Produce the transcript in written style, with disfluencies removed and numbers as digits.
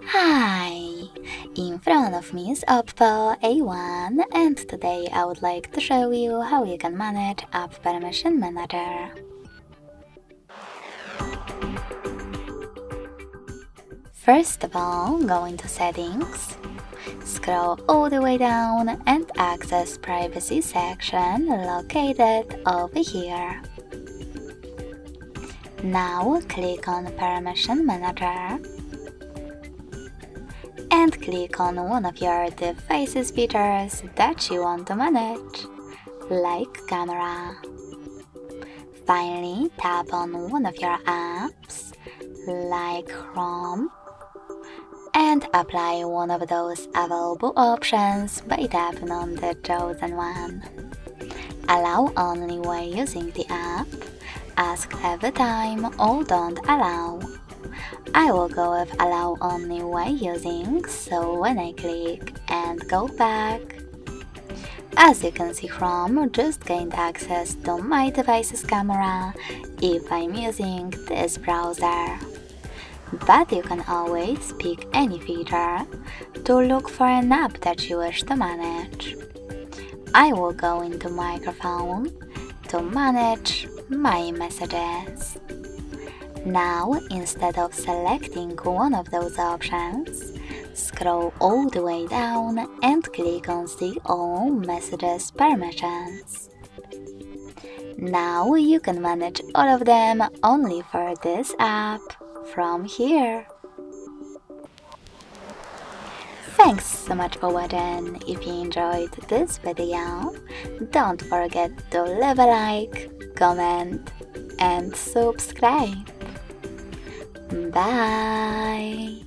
Hi! In front of me is Oppo A1 and today I would like to show you how you can manage App Permission Manager. First of all, go into Settings, scroll all the way down and access Privacy section located over here. Now click on Permission Manager and click on one of your device's features that you want to manage, like camera. Finally, tap on one of your apps, like Chrome, and apply one of those available options by tapping on the chosen one. Allow only while using the app, ask every time, or don't allow. I will go with allow only while using, so when I click and go back, as you can see, Chrome just gained access to my device's camera if I'm using this browser. But you can always pick any feature to look for an app that you wish to manage. I will go into microphone to manage my messages. Now, instead of selecting one of those options, scroll all the way down and click on See All Messages Permissions. Now you can manage all of them only for this app from here. Thanks so much for watching. If you enjoyed this video, don't forget to leave a like, comment and subscribe. Bye!